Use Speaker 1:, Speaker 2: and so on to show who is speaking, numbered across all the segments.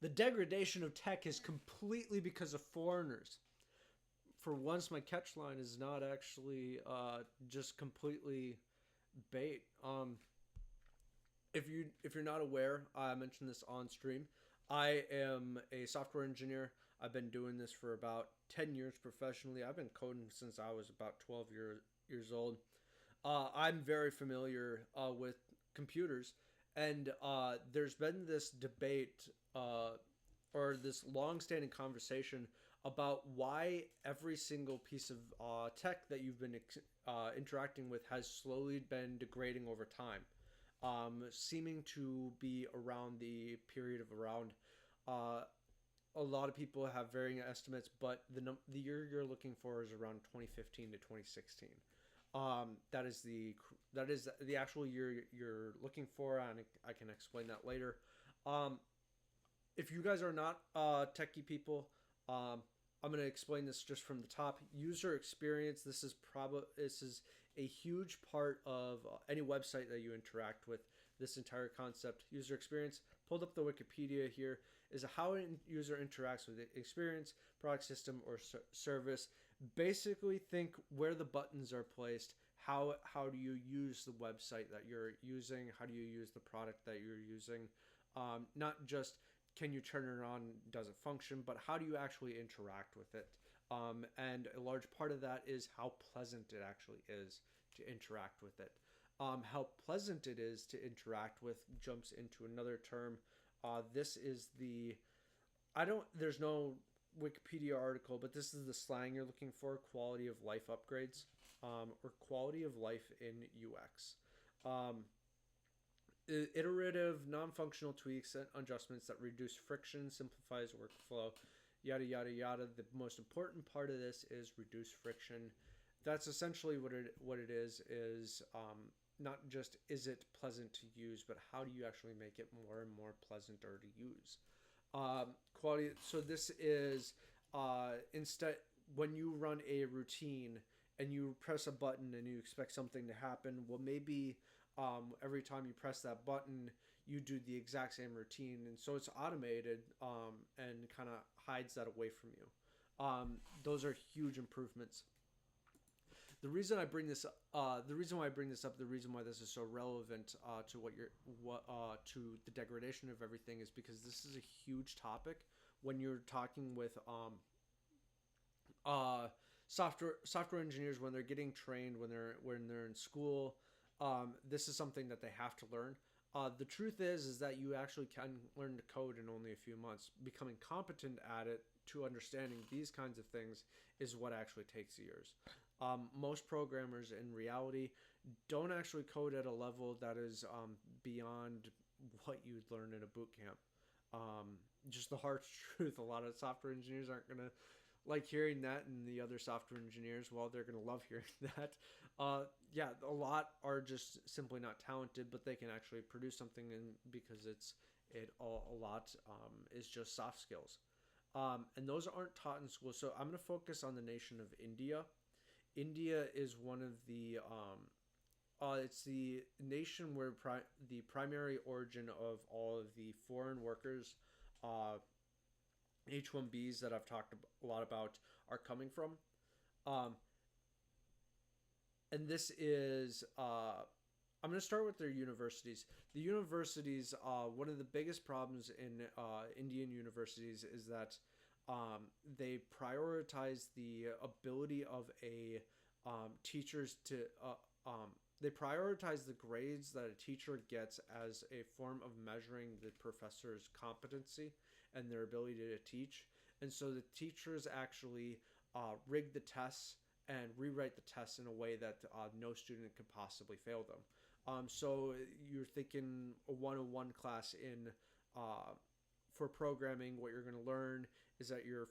Speaker 1: The degradation of tech is completely because of foreigners. For once, my catch line is not actually just completely bait. If you're not aware, I mentioned this on stream. I am a software engineer. I've been doing this for about 10 years professionally. I've been coding since I was about 12 years old. I'm very familiar with computers, and there's been this debate or this long-standing conversation about why every single piece of tech that you've been interacting with has slowly been degrading over time, seeming to be around the period of around. Uh, a lot of people have varying estimates, but the year you're looking for is around 2015 to 2016. That is the actual year you're looking for, and I can explain that later. If you guys are not techie people, I'm going to explain this just from the top. User experience. This is a huge part of any website that you interact with. This entire concept, user experience. Pulled up the Wikipedia here. Is how a user interacts with the experience, product, system, or service. Basically, think where the buttons are placed. How do you use the website that you're using? How do you use the product that you're using? Not just can you turn it on, does it function, but how do you actually interact with it? And a large part of that is how pleasant it actually is to interact with it. How pleasant it is to interact with jumps into another term. This is there's no Wikipedia article, but this is the slang you're looking for: quality of life upgrades, or quality of life in UX. Iterative, non-functional tweaks and adjustments that reduce friction, simplifies workflow, yada yada yada. The most important part of this is reduce friction. That's essentially what it is not just is it pleasant to use, but how do you actually make it more and more pleasanter to use. Quality. So this is instead when you run a routine and you press a button and you expect something to happen. Well, maybe every time you press that button, you do the exact same routine, and so it's automated and kind of hides that away from you. Those are huge improvements. The reason I bring this, the reason why I bring this up, the reason why this is so relevant to to the degradation of everything is because this is a huge topic when you're talking with software engineers when they're getting trained when they're in school. This is something that they have to learn. The truth is that you actually can learn to code in only a few months. Becoming competent at it to understanding these kinds of things is what actually takes years. Most programmers in reality don't actually code at a level that is beyond what you'd learn in a boot camp. Just the harsh truth. A lot of software engineers aren't going to like hearing that, and the other software engineers, well, they're going to love hearing that. Yeah, a lot are just simply not talented, but they can actually produce something, and because a lot is just soft skills. And those aren't taught in school. So I'm going to focus on the nation of India. India is one of the it's the nation where the primary origin of all of the foreign workers, H-1Bs that I've talked a lot about, are coming from. Um, and this is I'm going to start with their universities. The universities, one of the biggest problems in Indian universities is that they prioritize the ability of a teachers to they prioritize the grades that a teacher gets as a form of measuring the professor's competency and their ability to teach. And so the teachers actually rig the tests and rewrite the tests in a way that no student could possibly fail them. So you're thinking a 101 class in for programming. What you're going to learn is that your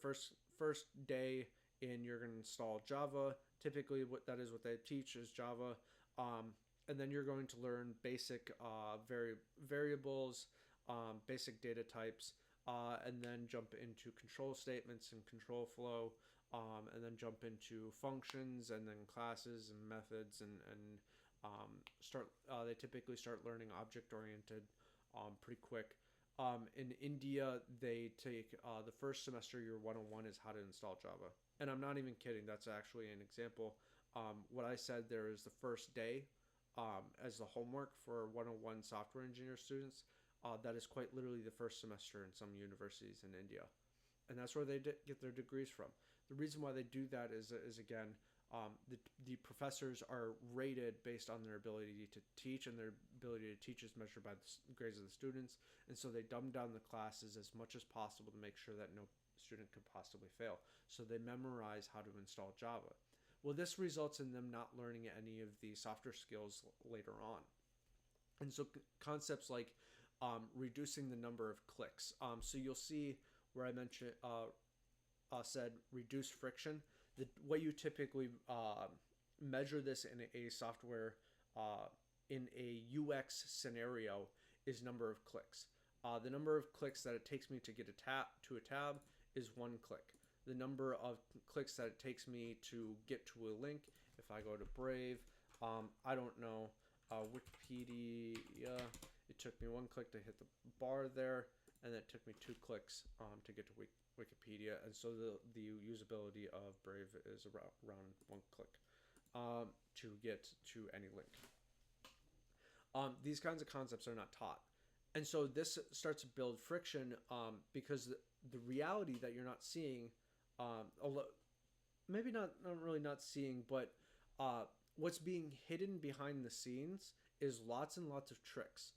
Speaker 1: first day in, you're going to install Java. Typically, what they teach is Java. And then you're going to learn basic variables, basic data types, and then jump into control statements and control flow, and then jump into functions and then classes and methods and start. They typically start learning object oriented pretty quick. In India, they take the first semester, your 101 is how to install Java. And I'm not even kidding. That's actually an example. What I said there is the first day as the homework for 101 software engineer students. That is quite literally the first semester in some universities in India. And that's where they get their degrees from. The reason why they do that is again, the professors are rated based on their ability to teach, and their ability to teach is measured by the grades of the students. And so they dumb down the classes as much as possible to make sure that no student could possibly fail. So they memorize how to install Java. Well, this results in them not learning any of the softer skills later on. And so concepts like reducing the number of clicks. So you'll see where I mentioned said reduce friction. The way you typically measure this in a software in a UX scenario is number of clicks. The number of clicks that it takes me to get a tab is 1 click. The number of clicks that it takes me to get to a link, if I go to Brave, I don't know, Wikipedia, it took me 1 click to hit the bar there, and it took me 2 clicks to get to Wikipedia. And so the usability of Brave is around 1 click to get to any link. These kinds of concepts are not taught. And so this starts to build friction because the reality that you're not seeing, maybe not really not seeing, but what's being hidden behind the scenes is lots and lots of tricks.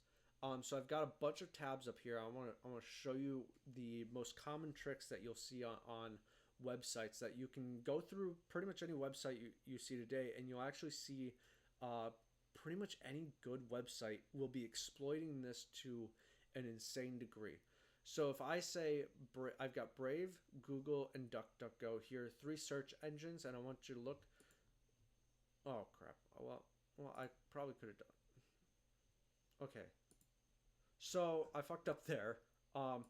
Speaker 1: So I've got a bunch of tabs up here. I want to show you the most common tricks that you'll see on websites that you can go through. Pretty much any website you see today, and you'll actually see pretty much any good website will be exploiting this to an insane degree. So if I say I've got Brave, Google, and DuckDuckGo here, 3 search engines, and I want you to look. Oh crap! Well, I probably could have done. Okay, so I fucked up there. Okay,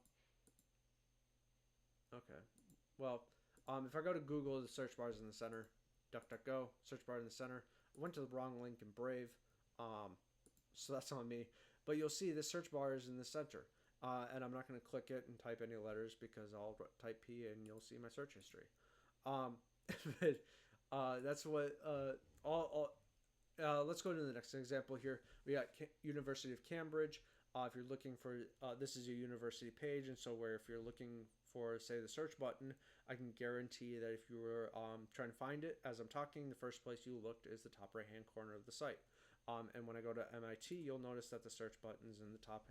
Speaker 1: well, if I go to Google, the search bar is in the center. DuckDuckGo, search bar in the center. I went to the wrong link in Brave, so that's on me. But you'll see this search bar is in the center. And I'm not going to click it and type any letters because I'll type P and you'll see my search history. But that's what let's go to the next example here. We got University of Cambridge. If you're looking for, this is a university page, and so where if you're looking for, say, the search button, I can guarantee that if you were trying to find it as I'm talking, the first place you looked is the top right-hand corner of the site. And when I go to MIT, you'll notice that the search button is in the top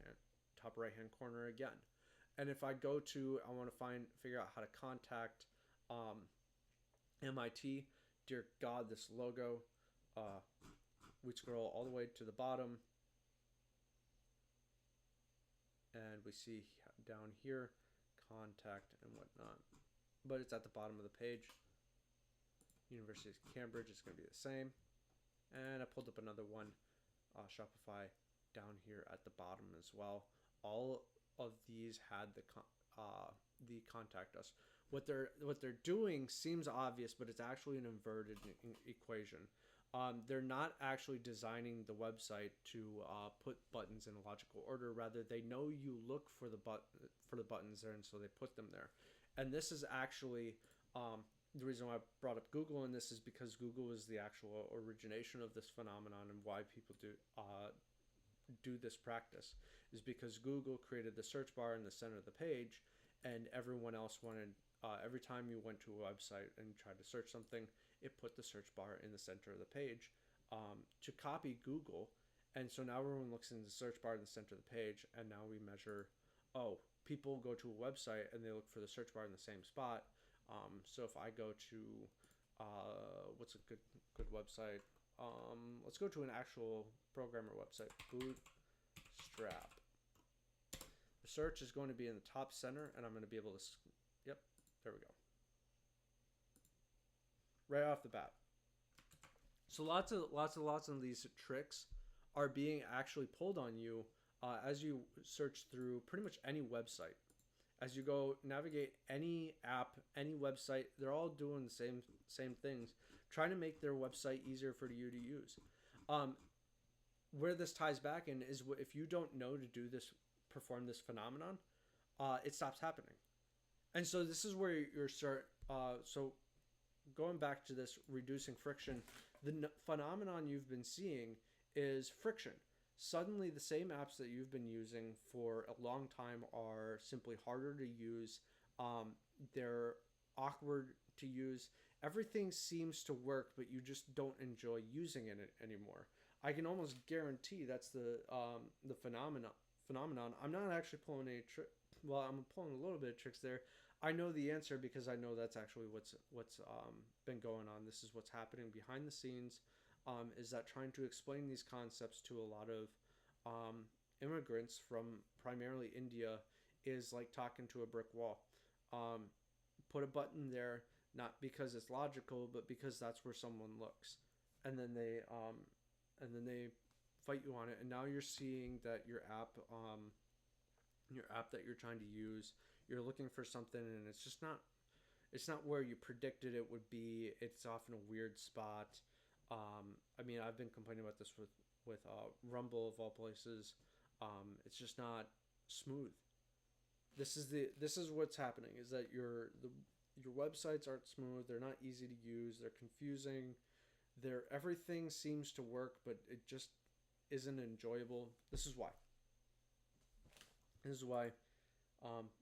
Speaker 1: right-hand corner again. And if I go to, I want to figure out how to contact MIT. Dear God, this logo. We scroll all the way to the bottom, and we see down here contact and whatnot. But it's at the bottom of the page. University of Cambridge is going to be the same. And I pulled up another one, Shopify, down here at the bottom as well. All of these had the contact us. What they're doing seems obvious, but it's actually an inverted equation. They're not actually designing the website to put buttons in a logical order. Rather, they know you look for the buttons there, and so they put them there. And this is actually the reason why I brought up Google, and this is because Google is the actual origination of this phenomenon, and why people do this practice is because Google created the search bar in the center of the page, and everyone else wanted, every time you went to a website and tried to search something, it put the search bar in the center of the page to copy Google. And so now everyone looks in the search bar in the center of the page, and now we measure, people go to a website and they look for the search bar in the same spot. So if I go to, what's a good website? Let's go to an actual programmer website, Bootstrap. The search is going to be in the top center, and I'm going to be able to, yep, there we go. Right off the bat. So lots of these tricks are being actually pulled on you as you search through pretty much any website. As you go navigate any app, any website, they're all doing the same things, trying to make their website easier for you to use. Where this ties back in is if you don't know to do this perform this phenomenon, it stops happening. And so this is where you're start. So going back to this reducing friction, the phenomenon you've been seeing is friction. Suddenly, the same apps that you've been using for a long time are simply harder to use. They're awkward to use. Everything seems to work, but you just don't enjoy using it anymore. I can almost guarantee that's the phenomenon. I'm not actually pulling any trick. Well, I'm pulling a little bit of tricks there. I know the answer because I know that's actually what's been going on. This is what's happening behind the scenes. Is that trying to explain these concepts to a lot of immigrants from primarily India is like talking to a brick wall. Um, Put a button there, not because it's logical, but because that's where someone looks, and then they fight you on it. And now you're seeing that your app that you're trying to use, you're looking for something, and it's just not. It's not where you predicted it would be. It's off in a weird spot. I mean, I've been complaining about this with Rumble of all places. It's just not smooth. This is what's happening is that your websites aren't smooth. They're not easy to use. They're confusing. Everything seems to work, but it just isn't enjoyable. This is why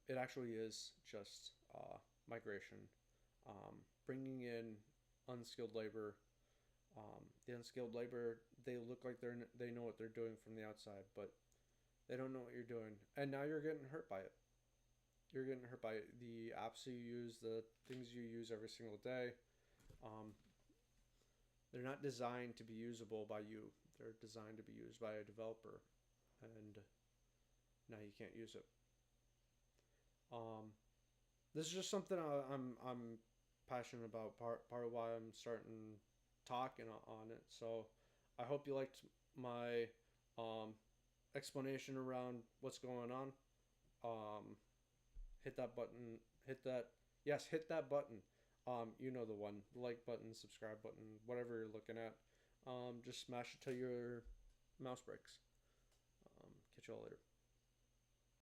Speaker 1: it actually is just migration, bringing in unskilled labor. The unskilled labor, they look like they know what they're doing from the outside, but they don't know what you're doing, and now you're getting hurt by it. You're getting hurt by the apps you use, the things you use every single day. Um, they're not designed to be usable by you. They're designed to be used by a developer, and now you can't use it. Um, this is just something I'm passionate about. Part of why I'm starting talking on it. So I hope you liked my um, explanation around what's going on. Um, Hit that button. Hit that. Yes, hit that button. You know the one. The like button, subscribe button, whatever you're looking at. Just smash it till your mouse breaks. Catch you all later.